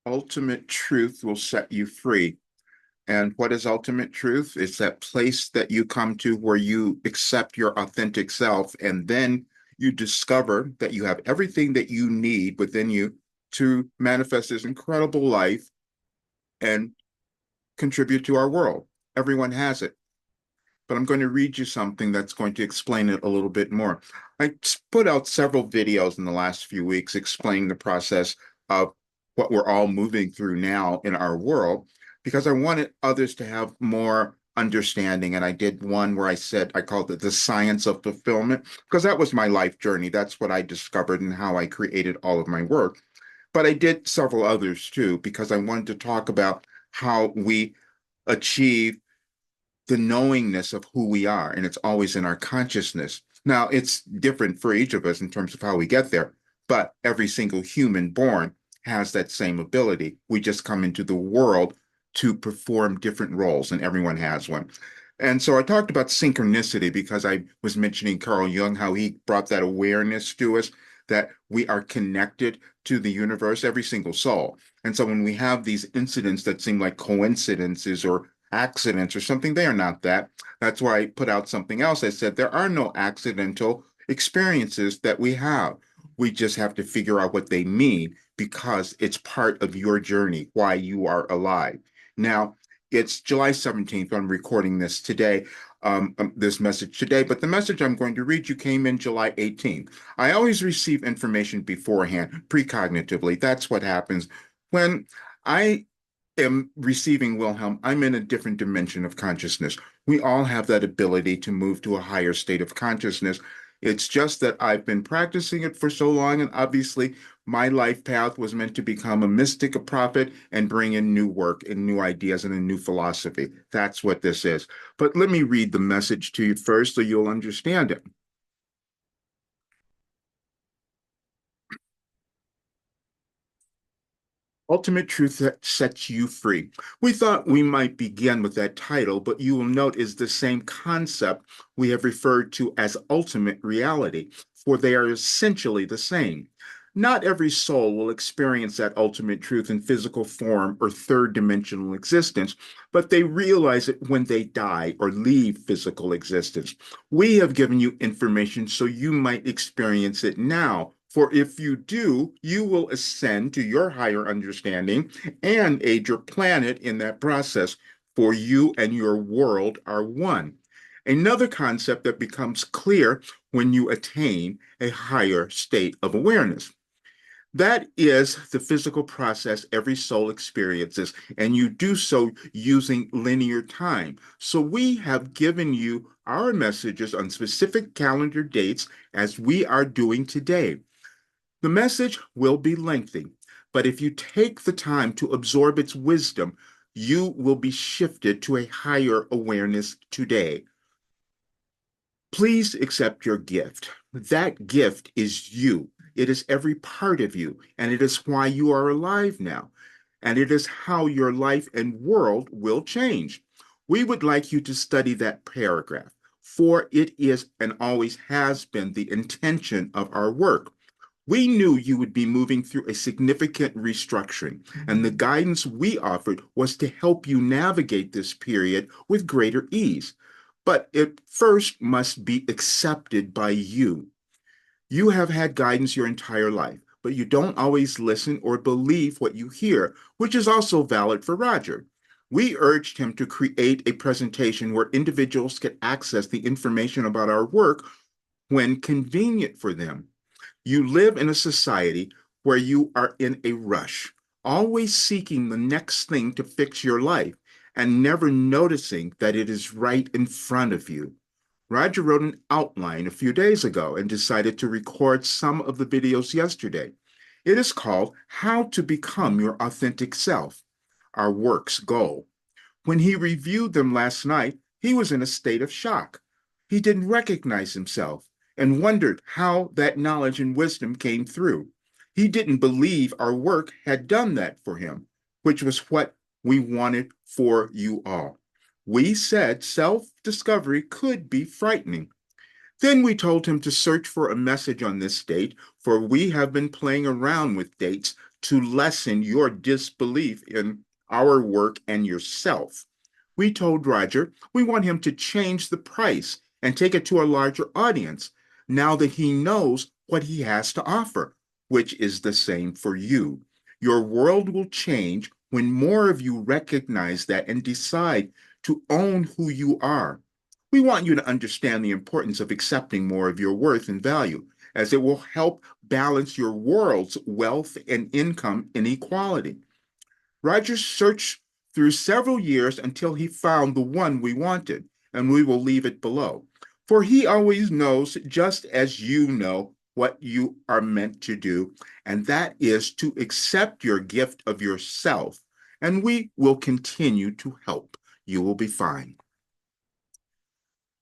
Ultimate truth will set you free. And what is ultimate truth? It's that place that you come to where you accept your authentic self, and then you discover that you have everything that you need within you to manifest this incredible life and contribute to our world. Everyone has it. But I'm going to read you something that's going to explain it a little bit more. I put out several videos in the last few weeks explaining the process of what we're all moving through now in our world because I wanted others to have more understanding. And I did one where I called it the science of fulfillment because that was my life journey. That's what I discovered and how I created all of my work. But I did several others too because I wanted to talk about how we achieve the knowingness of who we are, and it's always in our consciousness. Now, it's different for each of us in terms of how we get there, but every single human born has that same ability. We just come into the world to perform different roles, and everyone has one. And so I talked about synchronicity because I was mentioning Carl Jung, how he brought that awareness to us that we are connected to the universe, every single soul. And so when we have these incidents that seem like coincidences or accidents or something, they are not that. That's why I put out something else. I said there are no accidental experiences that we have. We just have to figure out what they mean because it's part of your journey, why you are alive. Now, it's July 17th. I'm recording this today, this message today, but the message I'm going to read you came in July 18th. I always receive information beforehand, precognitively. That's what happens when I am receiving Wilhelm. I'm in a different dimension of consciousness. We all have that ability to move to a higher state of consciousness. It's just that I've been practicing it for so long, and obviously, my life path was meant to become a mystic, a prophet, and bring in new work and new ideas and a new philosophy. That's what this is. But let me read the message to you first so you'll understand it. Ultimate Truth That Sets You Free. We thought we might begin with that title, but you will note is the same concept we have referred to as ultimate reality, for they are essentially the same. Not every soul will experience that ultimate truth in physical form or third dimensional existence, but they realize it when they die or leave physical existence. We have given you information so you might experience it now. For if you do, you will ascend to your higher understanding and aid your planet in that process, for you and your world are one. Another concept that becomes clear when you attain a higher state of awareness. That is the physical process every soul experiences, and you do so using linear time. So we have given you our messages on specific calendar dates as we are doing today. The message will be lengthy, but if you take the time to absorb its wisdom, you will be shifted to a higher awareness today. Please accept your gift. That gift is you. It is every part of you, and it is why you are alive now. And it is how your life and world will change. We would like you to study that paragraph, for it is and always has been the intention of our work. We knew you would be moving through a significant restructuring, and the guidance we offered was to help you navigate this period with greater ease. But it first must be accepted by you. You have had guidance your entire life, but you don't always listen or believe what you hear, which is also valid for Roger. We urged him to create a presentation where individuals could access the information about our work when convenient for them. You live in a society where you are in a rush, always seeking the next thing to fix your life and never noticing that it is right in front of you. Roger wrote an outline a few days ago and decided to record some of the videos yesterday. It is called How to Become Your Authentic Self, our work's goal. When he reviewed them last night, he was in a state of shock. He didn't recognize himself and wondered how that knowledge and wisdom came through. He didn't believe our work had done that for him, which was what we wanted for you all. We said self discovery could be frightening. Then we told him to search for a message on this date, for we have been playing around with dates to lessen your disbelief in our work and yourself. We told Roger we want him to change the price and take it to a larger audience now that he knows what he has to offer, which is the same for you. Your world will change when more of you recognize that and decide to own who you are. We want you to understand the importance of accepting more of your worth and value, as it will help balance your world's wealth and income inequality. Rogers searched through several years until he found the one we wanted, and we will leave it below. For he always knows, just as you know, what you are meant to do, and that is to accept your gift of yourself, and we will continue to help. You will be fine.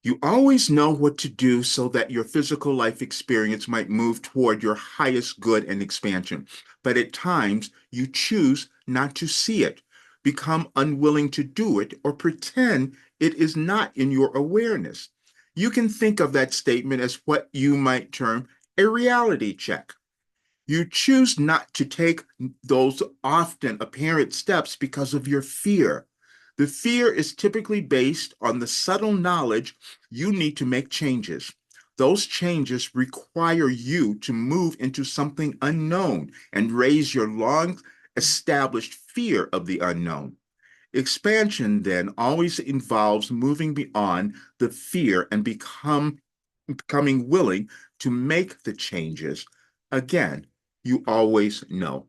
You always know what to do so that your physical life experience might move toward your highest good and expansion. But at times, you choose not to see it, become unwilling to do it, or pretend it is not in your awareness. You can think of that statement as what you might term a reality check. You choose not to take those often apparent steps because of your fear. The fear is typically based on the subtle knowledge you need to make changes. Those changes require you to move into something unknown and raise your long established fear of the unknown. Expansion then always involves moving beyond the fear and becoming willing to make the changes. Again, you always know.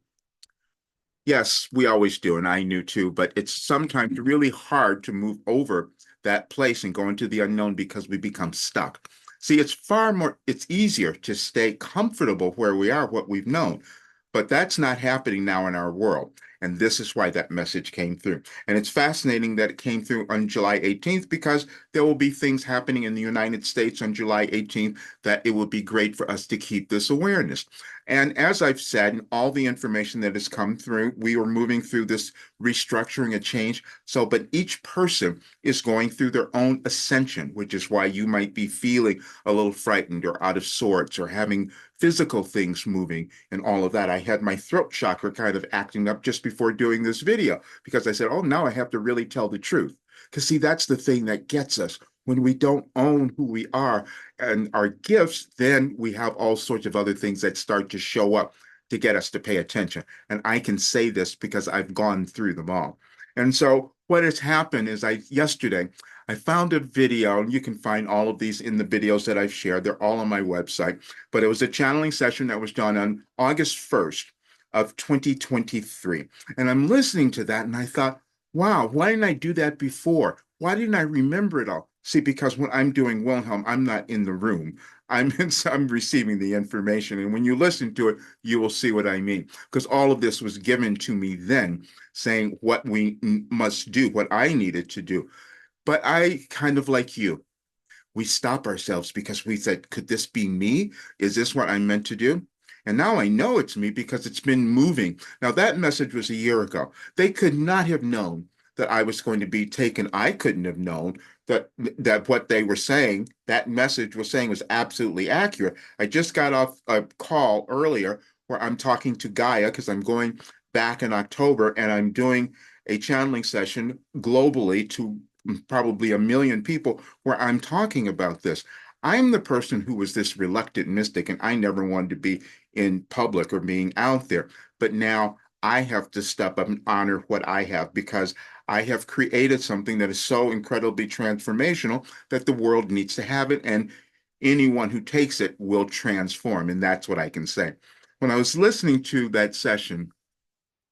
Yes, we always do, and I knew too, but it's sometimes really hard to move over that place and go into the unknown because we become stuck. See, it's easier to stay comfortable where we are, what we've known, but that's not happening now in our world. And this is why that message came through. And it's fascinating that it came through on July 18th because there will be things happening in the United States on July 18th that it would be great for us to keep this awareness. And as I've said, in all the information that has come through, we are moving through this restructuring and change. So, but each person is going through their own ascension, which is why you might be feeling a little frightened or out of sorts or having physical things moving and all of that. I had my throat chakra kind of acting up just before doing this video because I said, oh, now I have to really tell the truth. Because see, that's the thing that gets us. When we don't own who we are and our gifts, then we have all sorts of other things that start to show up to get us to pay attention. And I can say this because I've gone through them all. And so what has happened is yesterday, I found a video, and you can find all of these in the videos that I've shared. They're all on my website. But it was a channeling session that was done on August 1st of 2023. And I'm listening to that and I thought, wow, why didn't I do that before? Why didn't I remember it all? See, because when I'm doing Wilhelm, I'm not in the room. I'm receiving the information. And when you listen to it, you will see what I mean. Because all of this was given to me then, saying what we must do, what I needed to do. But I kind of like you, we stop ourselves because we said, could this be me? Is this what I'm meant to do? And now I know it's me because it's been moving. Now, that message was a year ago. They could not have known that I was going to be taken. I couldn't have known that what they were saying, that message was saying was absolutely accurate. I just got off a call earlier where I'm talking to Gaia because I'm going back in October and I'm doing a channeling session globally to probably 1 million people where I'm talking about this. I'm the person who was this reluctant mystic, and I never wanted to be in public or being out there. But now I have to step up and honor what I have because I have created something that is so incredibly transformational that the world needs to have it, and anyone who takes it will transform. And that's what I can say. When I was listening to that session,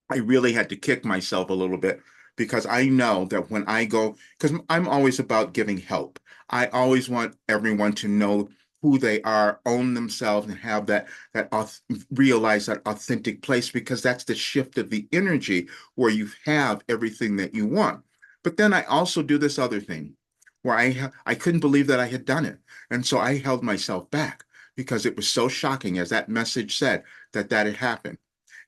I really had to kick myself a little bit because I know that when I go, because I'm always about giving help. I always want everyone to know who they are, own themselves, and have realize that authentic place because that's the shift of the energy where you have everything that you want. But then I also do this other thing where I couldn't believe that I had done it, and so I held myself back because it was so shocking, as that message said, that had happened.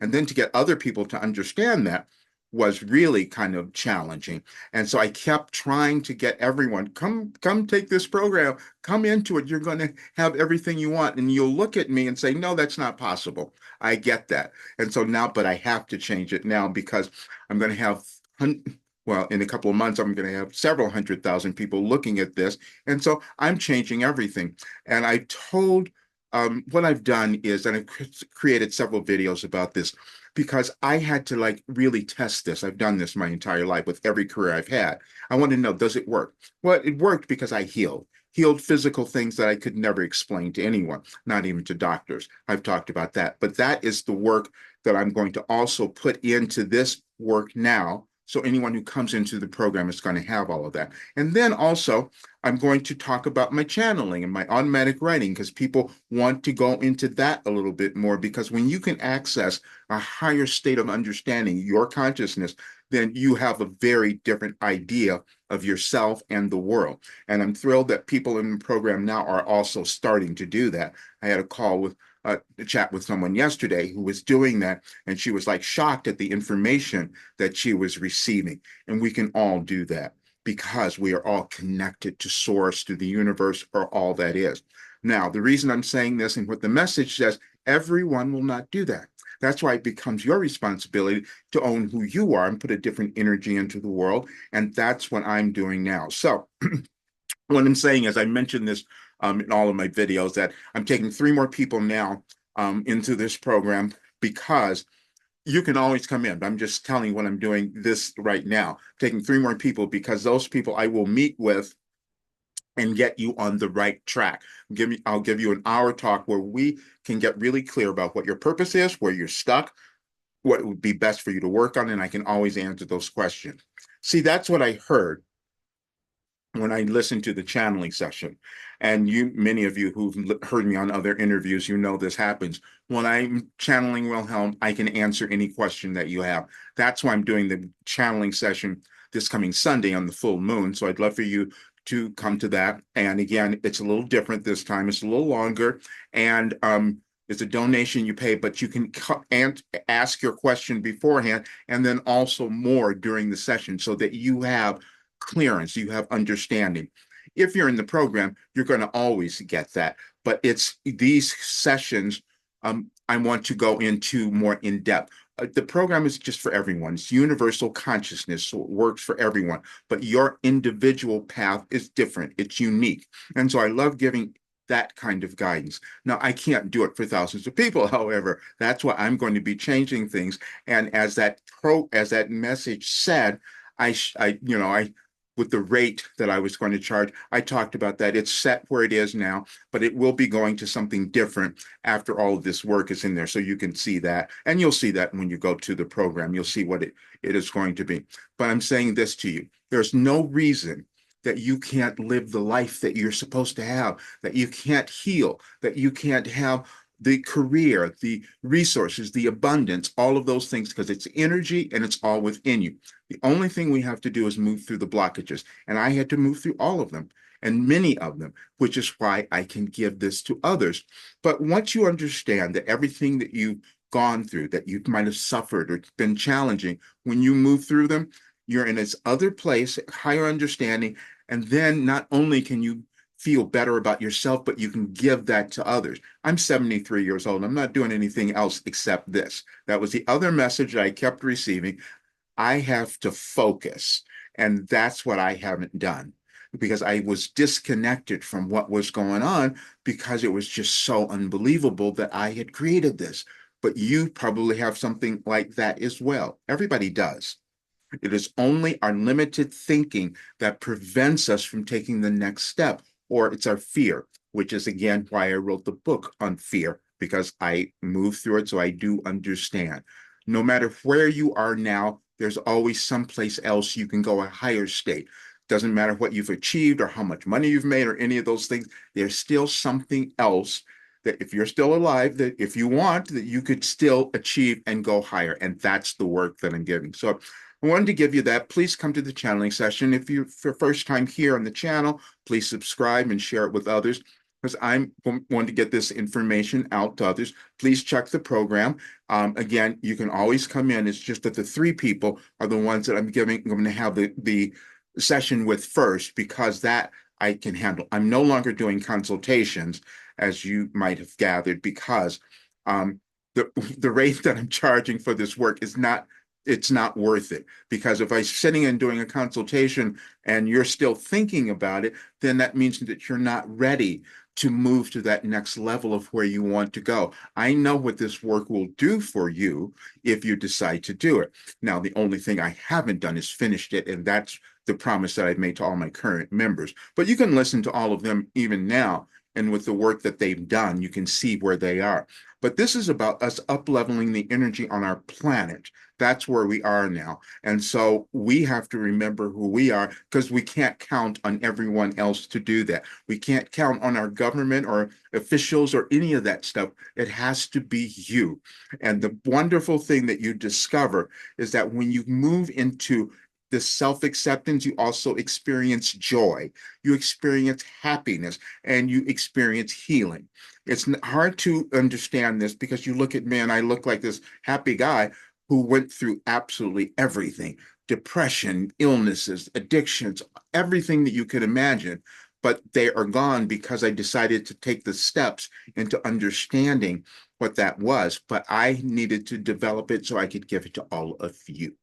And then to get other people to understand that, was really kind of challenging. And so I kept trying to get everyone, come take this program, come into it. You're going to have everything you want. And you'll look at me and say, no, that's not possible. I get that. And so now, but I have to change it now because I'm going to have, well, in a couple of months, I'm going to have several 100,000 people looking at this. And so I'm changing everything. And I told, what I've done is, and I've created several videos about this because I had to like really test this. I've done this my entire life with every career I've had. I want to know, does it work? Well, it worked because I healed physical things that I could never explain to anyone, not even to doctors. I've talked about that. But that is the work that I'm going to also put into this work now. So anyone who comes into the program is going to have all of that. And then also, I'm going to talk about my channeling and my automatic writing because people want to go into that a little bit more because when you can access a higher state of understanding, your consciousness, then you have a very different idea of yourself and the world. And I'm thrilled that people in the program now are also starting to do that. I had a call with a chat with someone yesterday who was doing that, and she was like shocked at the information that she was receiving. And we can all do that because we are all connected to source, to the universe, or all that is. Now, the reason I'm saying this and what the message says, everyone will not do that. That's why it becomes your responsibility to own who you are and put a different energy into the world. And that's what I'm doing now. So what I'm saying is, I mentioned this in all of my videos, that I'm taking 3 more people now into this program because you can always come in. I'm just telling you what I'm doing this right now, taking 3 more people because those people I will meet with and get you on the right track. I'll give you an hour talk where we can get really clear about what your purpose is, where you're stuck, what would be best for you to work on, and I can always answer those questions. See, that's what I heard when I listened to the channeling session. And you, many of you who've heard me on other interviews, you know this happens. When I'm channeling Wilhelm, I can answer any question that you have. That's why I'm doing the channeling session this coming Sunday on the full moon. So I'd love for you to come to that. And again, it's a little different this time. It's a little longer. And it's a donation you pay, but you can ask your question beforehand and then also more during the session so that you have clearance, you have understanding. If you're in the program, you're going to always get that. But it's these sessions, I want to go into more in depth. The program is just for everyone. It's universal consciousness, so it works for everyone. But your individual path is different. It's unique. And so I love giving that kind of guidance. Now, I can't do it for thousands of people, however. That's why I'm going to be changing things. And as that message said, I with the rate that I was going to charge, I talked about that. It's set where it is now, but it will be going to something different after all of this work is in there. So you can see that. And you'll see that when you go to the program. You'll see what it is going to be. But I'm saying this to you. There's no reason that you can't live the life that you're supposed to have, that you can't heal, that you can't have the career, the resources, the abundance, all of those things, because it's energy and it's all within you. The only thing we have to do is move through the blockages. And I had to move through all of them and many of them, which is why I can give this to others. But once you understand that everything that you've gone through, that you might have suffered or been challenging, when you move through them, you're in this other place, higher understanding. And then not only can you feel better about yourself, but you can give that to others. I'm 73 years old. I'm not doing anything else except this. That was the other message that I kept receiving. I have to focus. And that's what I haven't done because I was disconnected from what was going on because it was just so unbelievable that I had created this. But you probably have something like that as well. Everybody does. It is only our limited thinking that prevents us from taking the next step, or it's our fear, which is again why I wrote the book on fear, because I moved through it, so I do understand. No matter where you are now, there's always someplace else you can go, a higher state. Doesn't matter what you've achieved or how much money you've made or any of those things, there's still something else that if you're still alive, that if you want, that you could still achieve and go higher. And that's the work that I'm giving. So I wanted to give you that. Please come to the channeling session. If you're for first time here on the channel, please subscribe and share it with others. because I'm want to get this information out to others. Please check the program. Again, you can always come in. It's just that the three people are the ones that I'm going to have the session with first, because that I can handle. I'm no longer doing consultations, as you might have gathered, because um, the rate that I'm charging for this work is not, it's not worth it. Because if I'm sitting and doing a consultation and you're still thinking about it, then that means that you're not ready to move to that next level of where you want to go. I know what this work will do for you if you decide to do it. Now, the only thing I haven't done is finished it, and that's the promise that I've made to all my current members. But you can listen to all of them even now, and with the work that they've done, you can see where they are. But this is about us up-leveling the energy on our planet. That's where we are now. And so we have to remember who we are, because we can't count on everyone else to do that. We can't count on our government or officials or any of that stuff. It has to be you. And the wonderful thing that you discover is that when you move into the self-acceptance, you also experience joy, you experience happiness, and you experience healing. It's hard to understand this because you look at me and I look like this happy guy who went through absolutely everything: depression, illnesses, addictions, everything that you could imagine. But they are gone because I decided to take the steps into understanding what that was. But I needed to develop it so I could give it to all of you.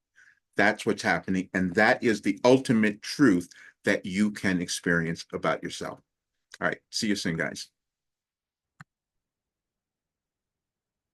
That's what's happening. And that is the ultimate truth that you can experience about yourself. All right. See you soon, guys.